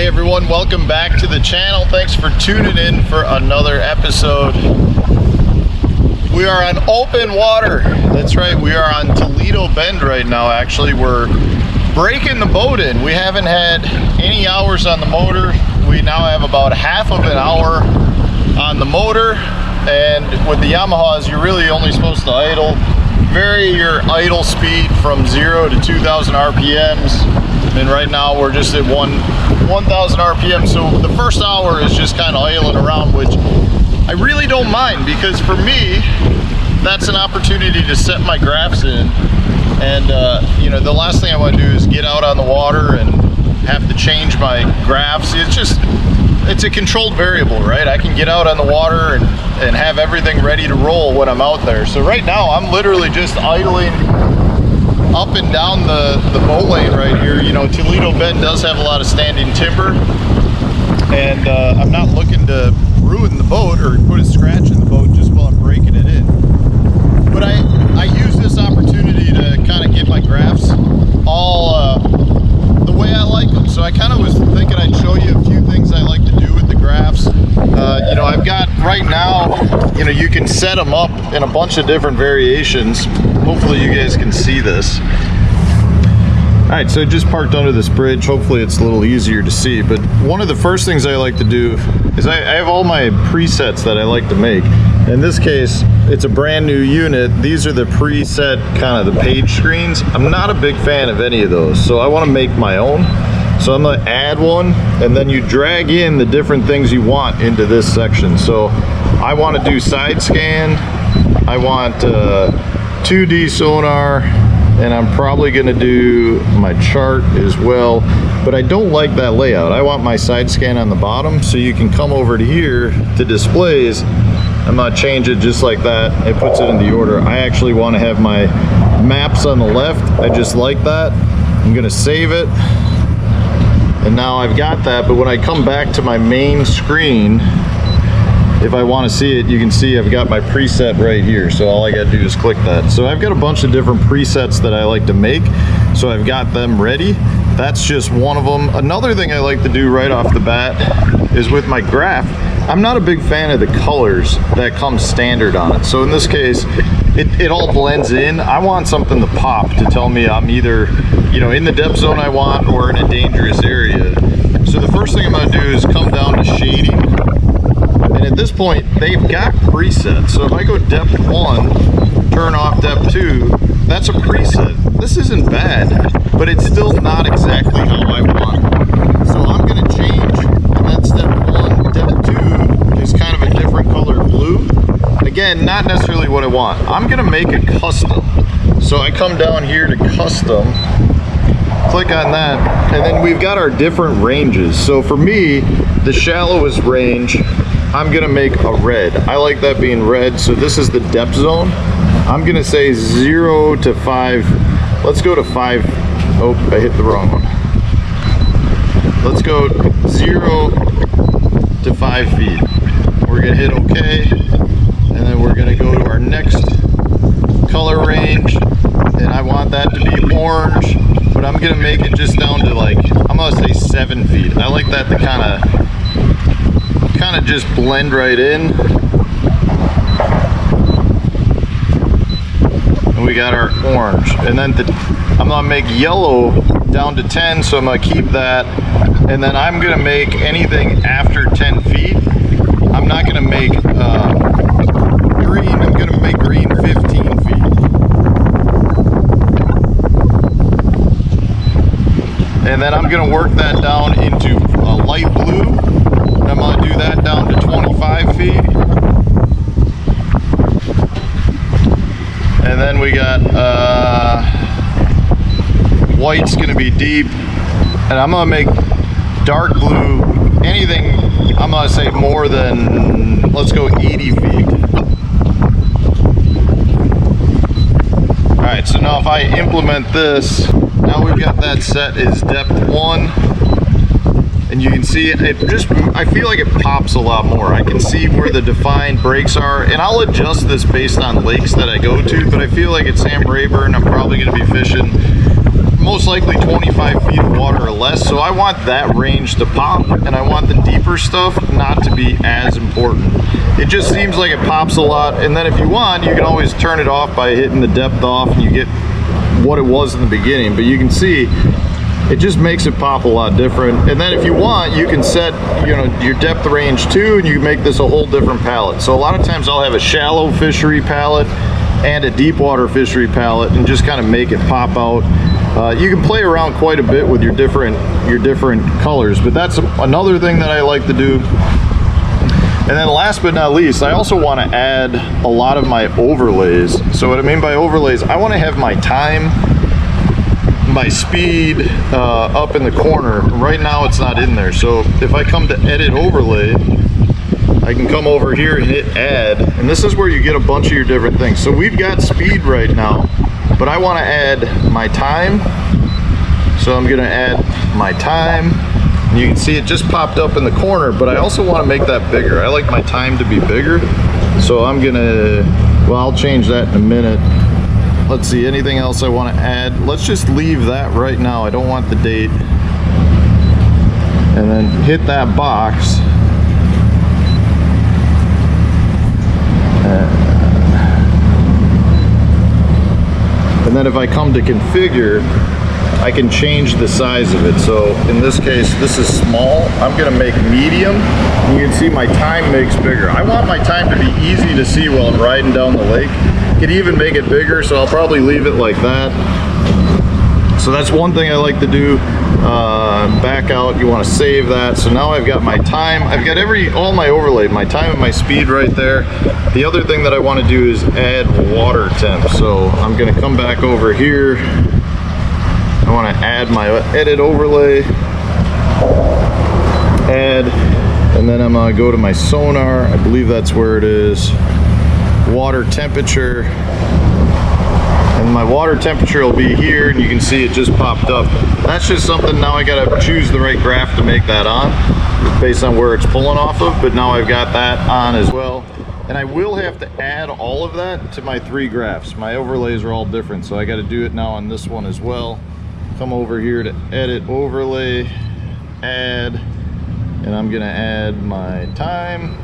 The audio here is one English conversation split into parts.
Hey everyone, welcome back to the channel. Thanks for tuning in for another episode. We are on open water. That's right, we are on Toledo Bend right now. Actually, we're breaking the boat in. We haven't had any hours on the motor. We now have about half of an hour on the motor, and with the Yamahas, you're really only supposed to idle. Vary your idle speed from 0 to 2,000 RPMs. And right now we're just at 1,000 RPM. So the first hour is just kind of idling around, which I really don't mind, because for me, that's an opportunity to set my graphs in. And you know, the last thing I want to do is get out on the water and have to change my graphs. It's a controlled variable, right? I can get out on the water and have everything ready to roll when I'm out there. So right now I'm literally just idling up and down the boat lane right here. You know, Toledo Bend does have a lot of standing timber, and I'm not looking to ruin the boat or put a scratch in the boat just while I'm breaking it in. But I use this opportunity to kind of get my graphs all the way I like them. So I kind of was thinking I'd show you a few things I like to do with the graphs. You know, I've got right now, you know, you can set them up in a bunch of different variations. Hopefully you guys can see this. All right, so I just parked under this bridge. Hopefully it's a little easier to see, but one of the first things I like to do is I have all my presets that I like to make. In this case, it's a brand new unit. These are the preset kind of the page screens. I'm not a big fan of any of those, so I want to make my own. So I'm gonna add one, and then you drag in the different things you want into this section. So I want to do side scan, I want 2D sonar, and I'm probably gonna do my chart as well. But I don't like that layout. I want my side scan on the bottom, so you can come over to here to displays. I'm gonna change it just like that. It puts it in the order. I actually want to have my maps on the left. I just like that. I'm gonna save it. And now I've got that, but when I come back to my main screen, if I want to see it, you can see I've got my preset right here. So all I got to do is click that. So I've got a bunch of different presets that I like to make. So I've got them ready. That's just one of them. Another thing I like to do right off the bat is with my graph, I'm not a big fan of the colors that come standard on it. So in this case, it all blends in. I want something to pop to tell me I'm either, you know, in the depth zone I want or in a dangerous area. So the first thing I'm going to do is come down to shading. And at this point, they've got presets. So if I go depth 1, turn off depth 2, that's a preset. This isn't bad, but it's still not exactly how I want. So I'm going to change, and that's step 1. Depth 2 is kind of a different color blue. Again, not necessarily what I want. I'm going to make a custom. So I come down here to custom, click on that, and then we've got our different ranges. So for me, the shallowest range, I'm gonna make a red. I like that being red, so this is the depth zone. I'm gonna say 0 to 5. Let's go to 5. Oh, I hit the wrong one. Let's go 0 to 5 feet. We're gonna hit OK, and then we're gonna go to our next color range, and I want that to be orange, but I'm gonna make it just down to, like, I'm gonna say 7 feet. I like that to kind of just blend right in. And we got our orange, and then I'm gonna make yellow down to 10, so I'm gonna keep that, and then I'm gonna make anything after 10 feet. I'm not gonna make green. I'm gonna make green 15 feet. And then I'm gonna work that down into a light blue. I'm gonna do that down to 25 feet. And then we got white's gonna be deep. And I'm gonna make dark blue, anything, I'm gonna say more than, let's go 80 feet. All right, so now if I implement this, now we've got that set as depth 1. And you can see it just, I feel like it pops a lot more. I can see where the defined breaks are, and I'll adjust this based on lakes that I go to, but I feel like at Sam Rayburn, I'm probably gonna be fishing most likely 25 feet of water or less. So I want that range to pop, and I want the deeper stuff not to be as important. It just seems like it pops a lot, and then if you want, you can always turn it off by hitting the depth off, and you get what it was in the beginning. But you can see it just makes it pop a lot different. And then if you want, you can set, you know, your depth range too, and you can make this a whole different palette. So a lot of times I'll have a shallow fishery palette and a deep water fishery palette, and just kind of make it pop out. You can play around quite a bit with your different colors, but that's another thing that I like to do. And then last but not least, I also want to add a lot of my overlays. So what I mean by overlays, I want to have my time, my speed up in the corner. Right now it's not in there. So if I come to edit overlay, I can come over here and hit add, and this is where you get a bunch of your different things. So we've got speed right now, but I want to add my time. So I'm going to add my time. You can see it just popped up in the corner, but I also want to make that bigger. I like my time to be bigger. So I'm going to, well, I'll change that in a minute. Let's see, anything else I want to add? Let's just leave that right now. I don't want the date. And then hit that box. And then if I come to configure, I can change the size of it. So in this case, this is small. I'm gonna make medium. And you can see my time makes bigger. I want my time to be easy to see while I'm riding down the lake. Could even make it bigger, so I'll probably leave it like that. So that's one thing I like to do. Back out, you want to save that. So now I've got my time, I've got all my overlay, my time and my speed right there. The other thing that I want to do is add water temp. So I'm going to come back over here. I want to add my edit overlay, add, and then I'm going to go to my sonar. I believe that's where it is. Water temperature. And my water temperature will be here, and you can see it just popped up. That's just something, now I gotta choose the right graph to make that on, based on where it's pulling off of, but now I've got that on as well. And I will have to add all of that to my 3 graphs. My overlays are all different, so I gotta do it now on this one as well. Come over here to edit overlay, add, and I'm gonna add my time.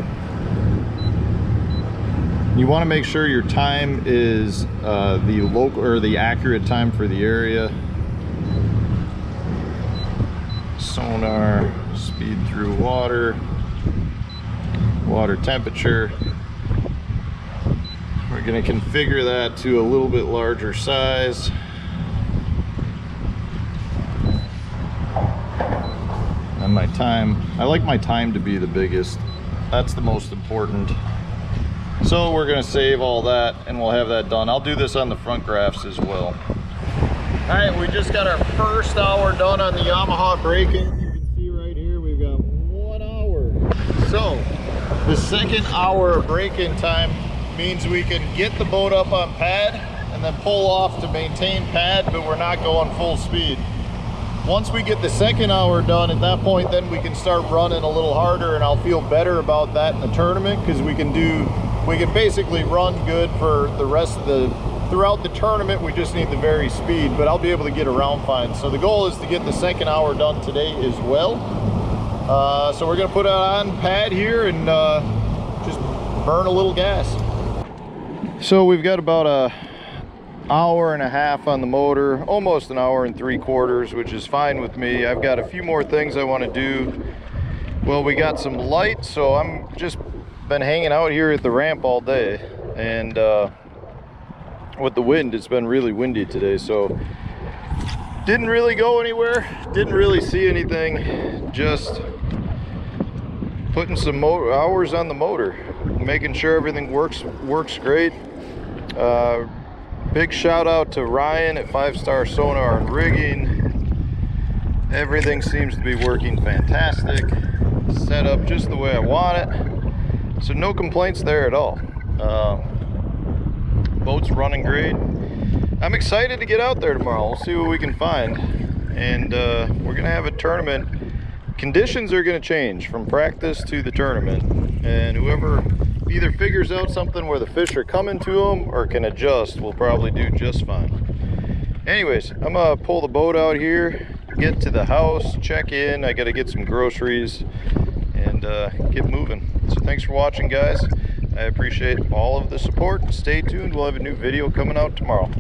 You want to make sure your time is the local or the accurate time for the area. Sonar, speed through water, water temperature. We're going to configure that to a little bit larger size. And my time, I like my time to be the biggest. That's the most important. So we're going to save all that, and we'll have that done. I'll do this on the front graphs as well. All right, we just got our first hour done on the Yamaha break-in. You can see right here we've got 1 hour. So the second hour of break-in time means we can get the boat up on pad and then pull off to maintain pad, but we're not going full speed. Once we get the second hour done, at that point then we can start running a little harder, and I'll feel better about that in the tournament, because we can basically run good for the rest of throughout the tournament. We just need the very speed, but I'll be able to get around fine. So the goal is to get the second hour done today as well. So we're gonna put it on pad here and just burn a little gas. So we've got about a hour and a half on the motor, almost an hour and 3/4, which is fine with me. I've got a few more things I want to do. Well, we got some light, so I'm just been hanging out here at the ramp all day, and with the wind, it's been really windy today, so didn't really go anywhere, didn't really see anything, just putting some hours on the motor, making sure everything works great. Big shout out to Ryan at 5-Star Sonar and Rigging. Everything seems to be working fantastic, set up just the way I want it. So no complaints there at all. Boat's running great. I'm excited to get out there tomorrow. We'll see what we can find. And we're gonna have a tournament. Conditions are gonna change from practice to the tournament. And whoever either figures out something where the fish are coming to them or can adjust will probably do just fine. Anyways, I'm gonna pull the boat out here, get to the house, check in. I gotta get some groceries and get moving. So thanks for watching, guys. I appreciate all of the support. Stay tuned. We'll have a new video coming out tomorrow.